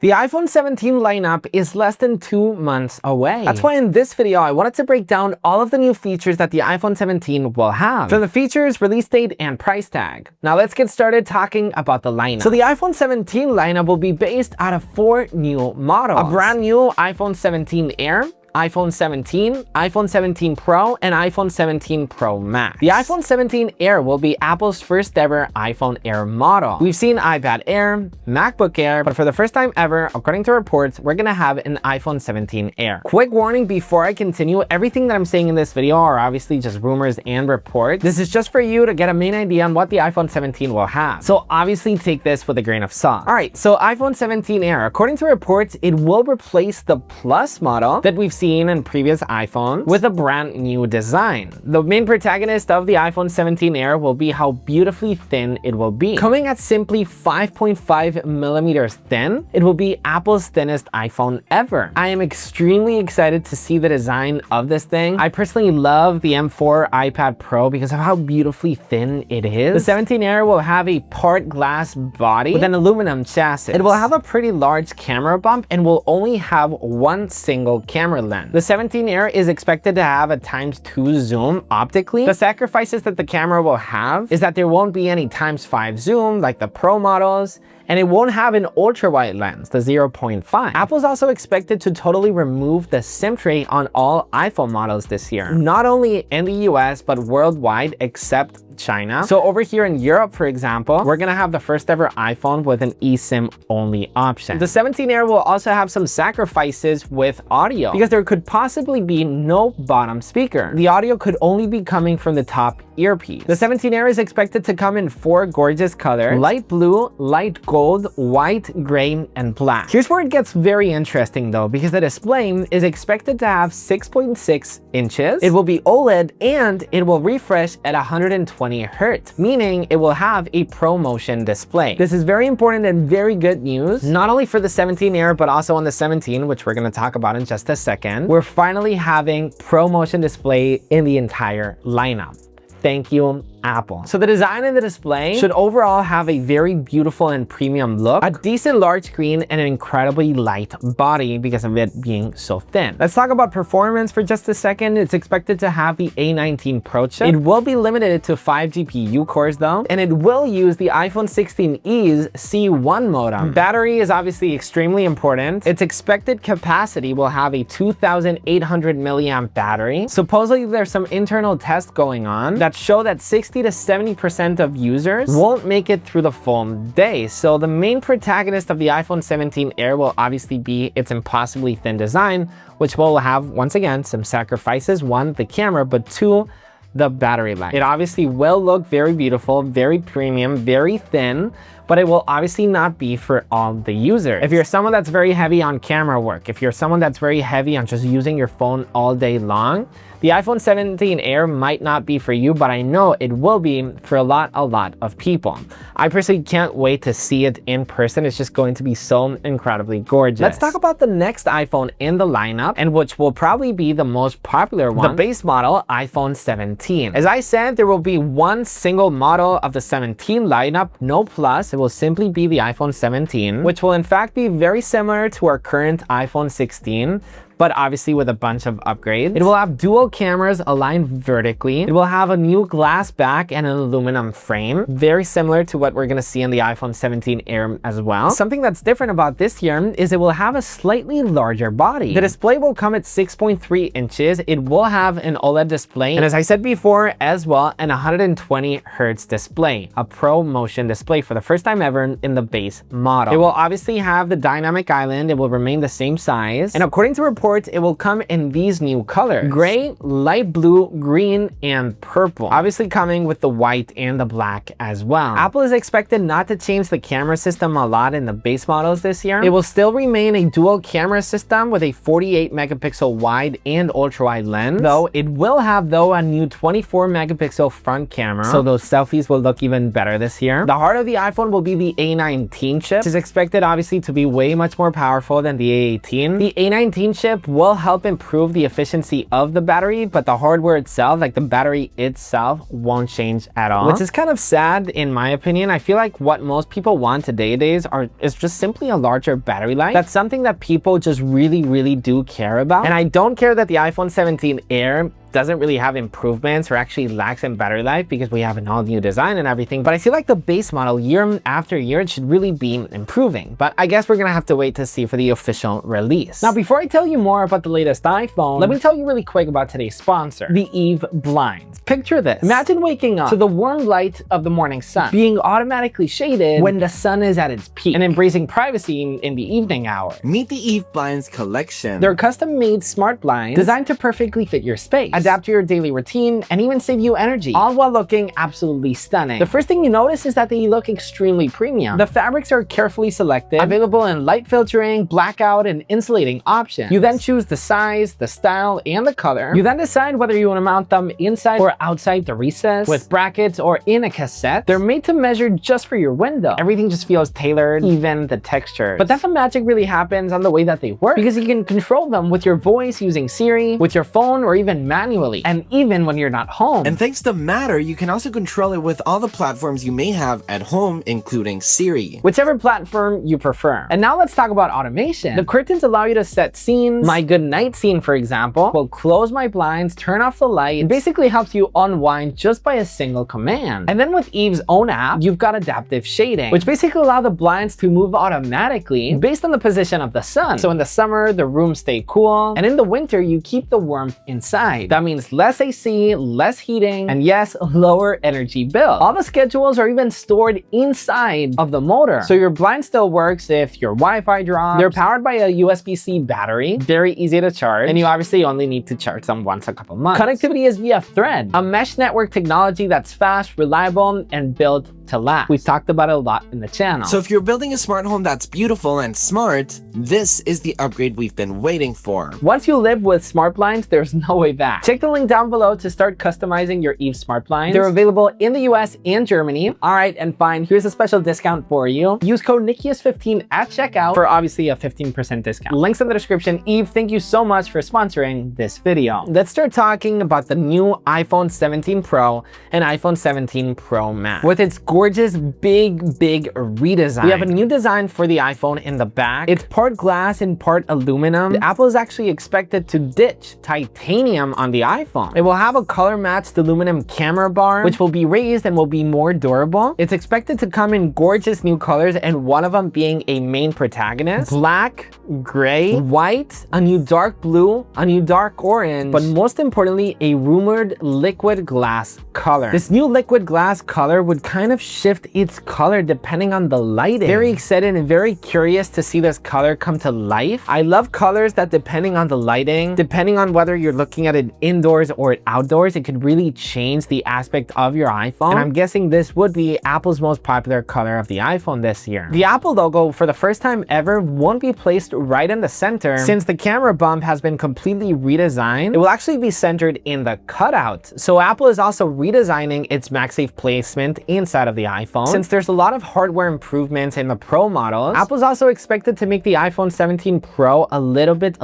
The iPhone 17 lineup is less than 2 months away. That's why in this video, I wanted to break down all of the new features that the iPhone 17 will have. From the features, release date, and price tag. Now let's get started talking about the lineup. So the iPhone 17 lineup will be based out of 4 new models. A brand new iPhone 17 Air, iPhone 17, iPhone 17 Pro, and iPhone 17 Pro Max. The iPhone 17 Air will be Apple's first ever iPhone Air model. We've seen iPad Air, MacBook Air, but for the first time ever, according to reports, we're gonna have an iPhone 17 Air. Quick warning before I continue, everything that I'm saying in this video are obviously just rumors and reports. This is just for you to get a main idea on what the iPhone 17 will have. So obviously take this with a grain of salt. All right, so iPhone 17 Air, according to reports, it will replace the Plus model that we've seen in previous iPhones with a brand new design. The main protagonist of the iPhone 17 Air will be how beautifully thin it will be. Coming at simply 5.5 millimeters thin, it will be Apple's thinnest iPhone ever. I am extremely excited to see the design of this thing. I personally love the M4 iPad Pro because of how beautifully thin it is. The 17 Air will have a part glass body with an aluminum chassis. It will have a pretty large camera bump and will only have one single camera lens. The 17 Air is expected to have a ×2 zoom optically. The sacrifices that the camera will have is that there won't be any ×5 zoom like the Pro models, and it won't have an ultra-wide lens, the 0.5. Apple's also expected to totally remove the SIM tray on all iPhone models this year, not only in the US, but worldwide except China. So over here in Europe, for example, we're gonna have the first ever iPhone with an eSIM only option. The 17 Air will also have some sacrifices with audio because there could possibly be no bottom speaker. The audio could only be coming from the top earpiece. The 17 Air is expected to come in 4 gorgeous colors: light blue, light gold, white, gray, and black. Here's where it gets very interesting though, because the display is expected to have 6.6 inches. It will be OLED and it will refresh at 120 Hz, meaning it will have a ProMotion display. This is very important and very good news, not only for the 17 Air, but also on the 17, which we're going to talk about in just a second. We're finally having ProMotion display in the entire lineup. Thank you, Apple. So the design and the display should overall have a very beautiful and premium look, a decent large screen, and an incredibly light body because of it being so thin. Let's talk about performance for just a second. It's expected to have the A19 Pro chip. It will be limited to 5 GPU cores though, and it will use the iPhone 16e's C1 modem. Battery is obviously extremely important. Its expected capacity will have a 2,800 milliamp battery. Supposedly there's some internal tests going on that show that 60 to 70% of users won't make it through the full day. So the main protagonist of the iPhone 17 Air will obviously be its impossibly thin design, which will have, once again, some sacrifices. 1, the camera, but 2, the battery life. It obviously will look very beautiful, very premium, very thin, but it will obviously not be for all the users. If you're someone that's very heavy on camera work, if you're someone that's very heavy on just using your phone all day long, the iPhone 17 Air might not be for you, but I know it will be for a lot of people. I personally can't wait to see it in person. It's just going to be so incredibly gorgeous. Let's talk about the next iPhone in the lineup, and which will probably be the most popular one, the base model iPhone 17. As I said, there will be one single model of the 17 lineup, no Plus. It will simply be the iPhone 17, which will in fact be very similar to our current iPhone 16, but obviously with a bunch of upgrades. It will have dual cameras aligned vertically. It will have a new glass back and an aluminum frame, very similar to what we're gonna see in the iPhone 17 Air as well. Something that's different about this here is it will have a slightly larger body. The display will come at 6.3 inches. It will have an OLED display, and as I said before as well, an 120 Hz display, a ProMotion display for the first time ever in the base model. It will obviously have the dynamic island. It will remain the same size, and according to reports, it will come in these new colors: gray, light blue, green, and purple. Obviously coming with the white and the black as well. Apple is expected not to change the camera system a lot in the base models this year. It will still remain a dual camera system with a 48 megapixel wide and ultra wide lens, though it will have a new 24 megapixel front camera, so those selfies will look even better this year. The heart of the iPhone will be the A19 chip, which is expected obviously to be way much more powerful than the A18. The A19 chip chip will help improve the efficiency of the battery, but the hardware itself, like the battery itself, won't change at all. Which is kind of sad in my opinion. I feel like what most people want today is just simply a larger battery life. That's something that people just really do care about. And I don't care that the iPhone 17 Air doesn't really have improvements or actually lacks in battery life because we have an all new design and everything, but I feel like the base model year after year it should really be improving. But I guess we're gonna have to wait to see for the official release. Now, before I tell you more about the latest iPhone, let me tell you really quick about today's sponsor, the Eve blinds. Picture this. Imagine waking up to the warm light of the morning sun, being automatically shaded when the sun is at its peak, and embracing privacy in the evening hours. Meet the Eve blinds collection. They're custom-made smart blinds designed to perfectly fit your space, adapt to your daily routine, and even save you energy, all while looking absolutely stunning. The first thing you notice is that they look extremely premium. The fabrics are carefully selected, available in light filtering, blackout, and insulating options. You then choose the size, the style, and the color. You then decide whether you want to mount them inside or outside the recess, with brackets or in a cassette. They're made to measure just for your window. Everything just feels tailored, even the textures. But then the magic really happens on the way that they work, because you can control them with your voice using Siri, with your phone, or even manually, and even when you're not home. And thanks to Matter, you can also control it with all the platforms you may have at home, including Siri. Whichever platform you prefer. And now let's talk about automation. The curtains allow you to set scenes. My good night scene, for example, will close my blinds, turn off the light. It basically helps you unwind just by a single command. And then with Eve's own app, you've got adaptive shading, which basically allow the blinds to move automatically based on the position of the sun. So in the summer, the rooms stay cool, and in the winter, you keep the warmth inside. That means less AC, less heating, and yes, lower energy bill. All the schedules are even stored inside of the motor, so your blind still works if your Wi-Fi drops. They're powered by a USB-C battery, very easy to charge, and you obviously only need to charge them once a couple months. Connectivity is via Thread, a mesh network technology that's fast, reliable, and built to last. We've talked about it a lot in the channel. So if you're building a smart home that's beautiful and smart, this is the upgrade we've been waiting for. Once you live with smart blinds, there's no way back. Check the link down below to start customizing your Eve smart blinds. They're available in the US and Germany. All right, and fine, here's a special discount for you. Use code NIKIUS15 at checkout for obviously a 15% discount. Links in the description. Eve, thank you so much for sponsoring this video. Let's start talking about the new iPhone 17 Pro and iPhone 17 Pro Max. With its gorgeous big redesign. We have a new design for the iPhone in the back. It's part glass and part aluminum. Apple is actually expected to ditch titanium on the iPhone. It will have a color matched aluminum camera bar, which will be raised and will be more durable. It's expected to come in gorgeous new colors, and one of them being a main protagonist: black, gray, white, a new dark blue, a new dark orange, but most importantly, a rumored liquid glass color. This new liquid glass color would kind of shift its color depending on the lighting. Very excited and very curious to see this color come to life. I love colors that, depending on the lighting, depending on whether you're looking at it indoors or outdoors, it could really change the aspect of your iPhone. And I'm guessing this would be Apple's most popular color of the iPhone this year. The Apple logo, for the first time ever, won't be placed right in the center. Since the camera bump has been completely redesigned, it will actually be centered in the cutout. So Apple is also redesigning its MagSafe placement inside of the iPhone. Since there's a lot of hardware improvements in the Pro models, Apple's also expected to make the iPhone 17 Pro a little bit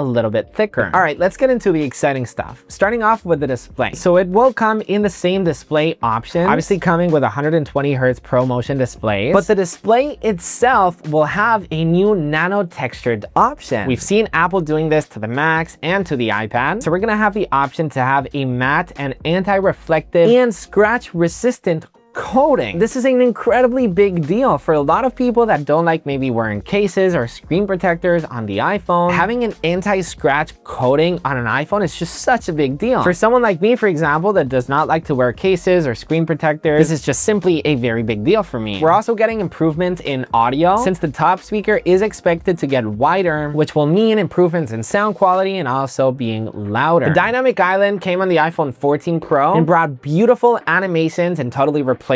thicker. All right, let's get into the exciting stuff. Starting off with the display. So it will come in the same display option, obviously coming with 120 Hz ProMotion displays, but the display itself will have a new nano textured option. We've seen Apple doing this to the Macs and to the iPad, so we're gonna have the option to have a matte and anti-reflective and scratch resistant coating. This is an incredibly big deal for a lot of people that don't like maybe wearing cases or screen protectors on the iPhone. Having an anti-scratch coating on an iPhone is just such a big deal. For someone like me, for example, that does not like to wear cases or screen protectors, this is just simply a very big deal for me. We're also getting improvements in audio, since the top speaker is expected to get wider, which will mean improvements in sound quality and also being louder. The dynamic island came on the iPhone 14 Pro and brought beautiful animations and totally replaced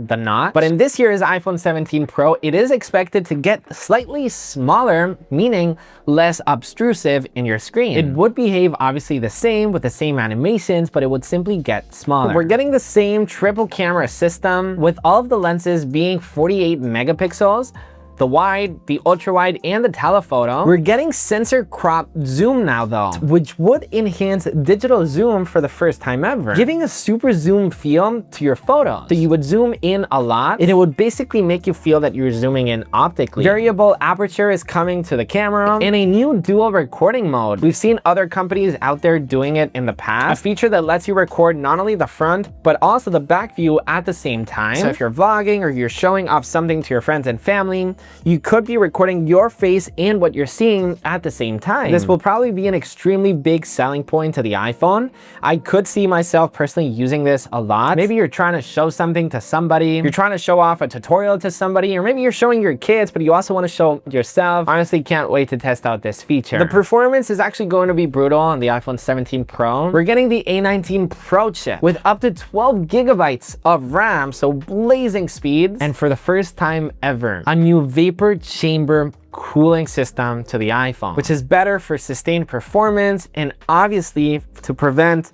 the notch. But in this year's iPhone 17 Pro, it is expected to get slightly smaller, meaning less obtrusive in your screen. It would behave obviously the same with the same animations, but it would simply get smaller. We're getting the same triple camera system with all of the lenses being 48 megapixels. the wide, the ultra wide, and the telephoto. We're getting sensor crop zoom now though, which would enhance digital zoom for the first time ever, giving a super zoom feel to your photos. So you would zoom in a lot and it would basically make you feel that you're zooming in optically. Variable aperture is coming to the camera, and a new dual recording mode. We've seen other companies out there doing it in the past, a feature that lets you record not only the front but also the back view at the same time. So if you're vlogging or you're showing off something to your friends and family, you could be recording your face and what you're seeing at the same time. This will probably be an extremely big selling point to the iPhone. I could see myself personally using this a lot. Maybe you're trying to show something to somebody, you're trying to show off a tutorial to somebody, or maybe you're showing your kids but you also want to show yourself. Honestly, can't wait to test out this feature. The performance is actually going to be brutal on the iPhone 17 Pro. We're getting the A19 Pro chip with up to 12 gigabytes of RAM, so blazing speeds. And for the first time ever, a new vapor chamber cooling system to the iPhone, which is better for sustained performance and obviously to prevent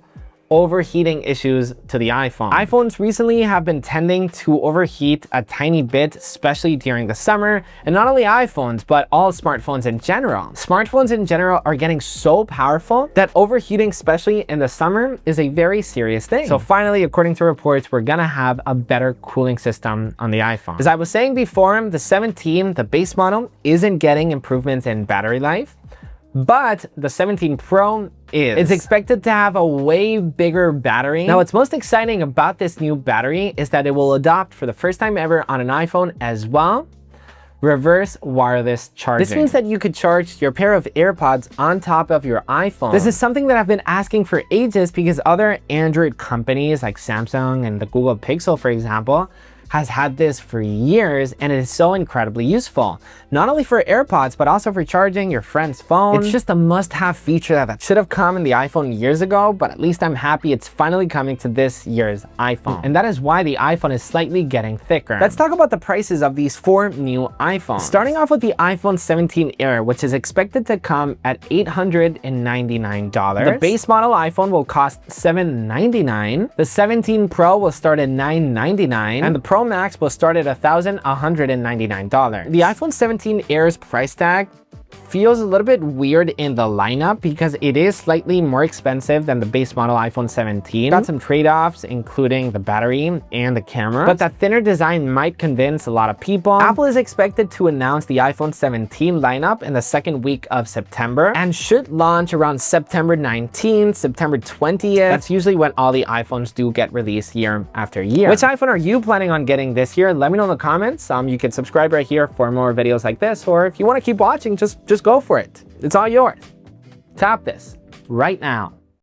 overheating issues to the iPhone. iPhones recently have been tending to overheat a tiny bit, especially during the summer, and not only iPhones, but all smartphones in general. Smartphones in general are getting so powerful that overheating, especially in the summer, is a very serious thing. So finally, according to reports, we're gonna have a better cooling system on the iPhone. As I was saying before, the 17, the base model, isn't getting improvements in battery life, but the 17 Pro is. It's expected to have a way bigger battery. Now, what's most exciting about this new battery is that it will adopt for the first time ever on an iPhone as well, reverse wireless charging. This means that you could charge your pair of AirPods on top of your iPhone. This is something that I've been asking for ages because other Android companies like Samsung and the Google Pixel, for example, has had this for years, and it is so incredibly useful. Not only for AirPods, but also for charging your friend's phone. It's just a must-have feature that should have come in the iPhone years ago, but at least I'm happy it's finally coming to this year's iPhone. And that is why the iPhone is slightly getting thicker. Let's talk about the prices of these 4 new iPhones. Starting off with the iPhone 17 Air, which is expected to come at $899. The base model iPhone will cost $799. The 17 Pro will start at $999, and the Pro Max will start at $1,199. The iPhone 17 Air's price tag feels a little bit weird in the lineup because it is slightly more expensive than the base model iPhone 17. Got some trade-offs, including the battery and the camera, but that thinner design might convince a lot of people. Apple is expected to announce the iPhone 17 lineup in the second week of September and should launch around September 19th, September 20th. That's usually when all the iPhones do get released year after year. Which iPhone are you planning on getting this year? Let me know in the comments. You can subscribe right here for more videos like this, or if you want to keep watching, just go for it. It's all yours. Tap this right now.